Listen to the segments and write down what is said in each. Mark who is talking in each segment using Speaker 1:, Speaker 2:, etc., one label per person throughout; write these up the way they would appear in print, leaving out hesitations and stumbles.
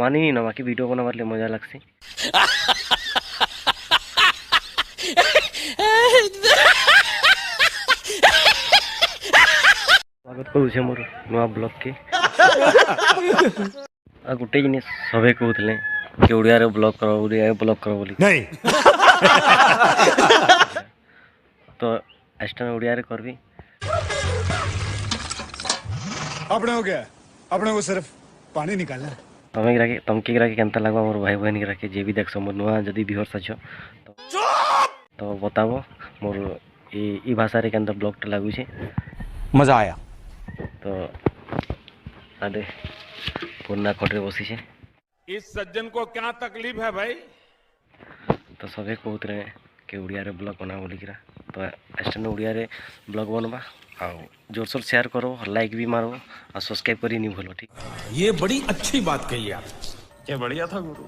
Speaker 1: कमानी नहीं ना बाकी वीडियो बनावार ले मजा लगसी। स्वागत करुचे मोर नुआ ब्लॉग के आ गोटे जिनिस सबे कहते कि ओडिया रे ब्लॉग करो बोली नहीं तो एस्टन ओडिया रे करबी
Speaker 2: अपने हो गया अपने को सिर्फ पानी निकालना है।
Speaker 1: तमके गिरा के केनता लगवा मोर भाई बहन गिरा के जे भी देख मोर नुआ जदी व्यूअर्स अच्छो तो बताबो मोर ई भाषा रे केनता ब्लॉग टा लागु छे।
Speaker 3: मजा आया
Speaker 1: तो आदे पुरना खटरे बसी छे।
Speaker 4: इस सज्जन को क्या तकलीफ है भाई?
Speaker 1: तो सबे कहते रहे कि उड़िया रे ब्लॉग बना बोली गिरा तो एस्टन उड़िया रे ब्लॉग बनवा आ जोरसोर शेयर करो लाइक भी मारो और सब्सक्राइब करी नहीं भूलो ठीक।
Speaker 3: ये बड़ी अच्छी बात कही आप।
Speaker 4: क्या बढ़िया था गुरु।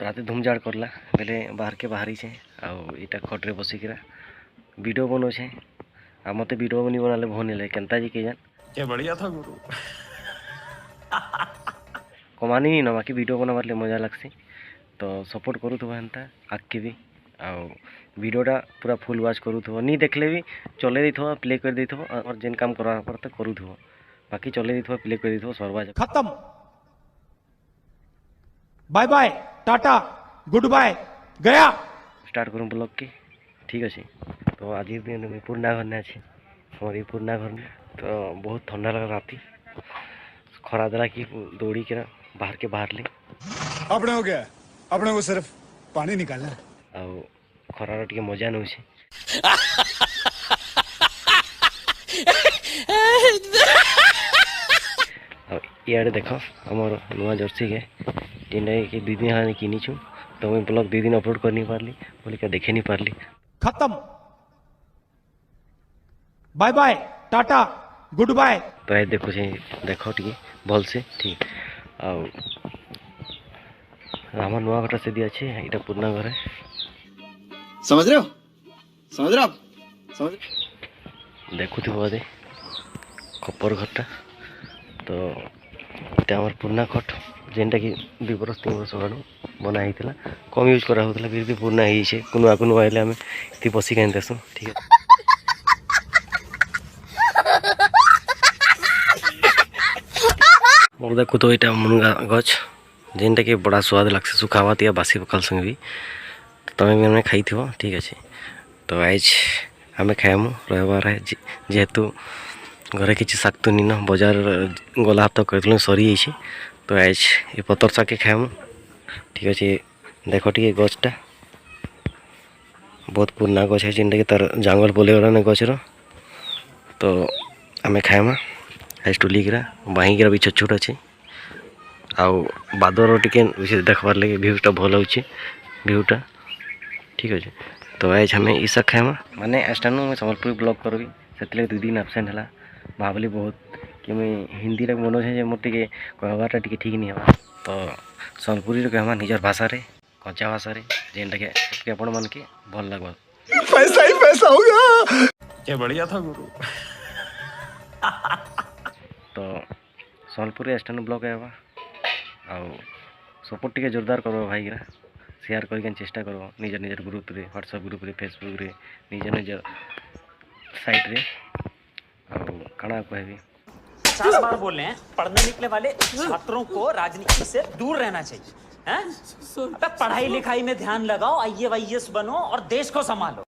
Speaker 1: राते धूमझाड़ करला बेले बाहर के बाहरी छे आ इटा खटरे बसी गिरा वीडियो बनो छे आ मते वीडियो बनी बनाले भोने ले केनता जी के जान।
Speaker 4: क्या बढ़िया था गुरु।
Speaker 1: कमानी नहीं ना बाकी वीडियो बनावार ले मजा लगसी तो सपोर्ट करू थो हेनता आके भी आ वीडियोटा पूरा फुल वाच करू थो नहीं देखले भी चले दी थो प्ले कर दी थो और जेन काम करवा पड़ता करू थो बाकी चले दी थो प्ले कर दी थो सरवा
Speaker 3: खत्म बाय बाय टाटा गुड बाय गया
Speaker 1: स्टार्ट करूँ ब्लॉग के ठीक अच्छे। तो आज पुरना घर ने अच्छे हमारे पुरना घर में तो बहुत ठंडा लगा राती खरा देला कि दौड़ी के बाहर के बाहर ले
Speaker 2: अपने हो गया अपने को सिर्फ पानी निकालना है।
Speaker 1: ଆଉ ଖରାର ଟିକେ ମଜା ନଉଛି। ଆଉ ଇଆଡ଼େ ଦେଖ ଆମର ନୂଆ ଜର୍ସି କେ ଯେନ୍ଟା କି 2 दिन ହେଲାଣି କିଣିଛୁ ତ ମୁଇଁ ବ୍ଲଗ୍ 2 दिन अपलोड କରି नहीं पारली बोली के देखे नहीं पारली।
Speaker 3: खत्म बाय बाय टाटा गुड बाय
Speaker 1: तो ये देखो देख टे भल से ठीक आउ आम नुआ घटा से दिया छे इटा पुराना घर है
Speaker 5: समझ रहे हो समझ
Speaker 1: देखु थी बोधे कपर घरटा तो ये आम पुराना खट जेनटा कि 2 बरस 3 बरस आड़ बना होता कम यूज करा होता फिर भी पुराना है कुनुआ कुनुआ आइले आम ये बसी कहीं देसु ठीक है। मोर देखो तो यहाँ मुनगा गछ जेनटा कि बड़ा स्वाद लगसे सुखावात या बासी पखाल संगे भी तमें मैंने खाई थी ठीक अच्छे। तो आज आम खाएमु रविवार है जेहेतु घरे किसी शाक नी न बजार गला हप्ता कर सरी जाइए तो आज ये पतर शाक खाएमु ठीक अच्छे। देख टे गछटा बहुत पुराना गछ है जेनटा कि तार जंगल बोले गचर तो आम खाएमा आज टुली गिरा बाही गिरा भी छोट छोट अच्छे आउ बादर टिके देखबार लगे भ्यूटा भल हो भ्यूटा ठीक अच्छे। तो आज हमें ईसा खाएमा माने एस्टानु मैं संबलपुर ब्लॉग करबी से 2 दिन एब्सेंट है भावली बहुत कि मैं हिंदी रे मन है मोर टिके कहबाटा टिके ठीक नहीं है तो संबलपुरी रे कहमा निजर भाषा रे कच्चा भाषा रे जेनटा के आपण मन के भल लगबा
Speaker 2: पैसा ही पैसा होगा।
Speaker 4: क्या बढ़िया था गुरु।
Speaker 1: तो संबलपुर एस्टानु ब्लॉग आवा आउ सपोर्ट टिके जोरदार करो भाई गिरा शेयर करके चेष्टा करो निजर निजर ग्रुप रे व्हाट्सएप ग्रुप रे फेसबुक रे निजर निजर साइट रे आउ काना कहबी
Speaker 6: 50 बार बोल रहे हैं पढ़ने निकले वाले छात्रों को राजनीति से दूर रहना चाहिए हैं? अबे पढ़ाई लिखाई में ध्यान लगाओ IAS बनो और देश को संभालो।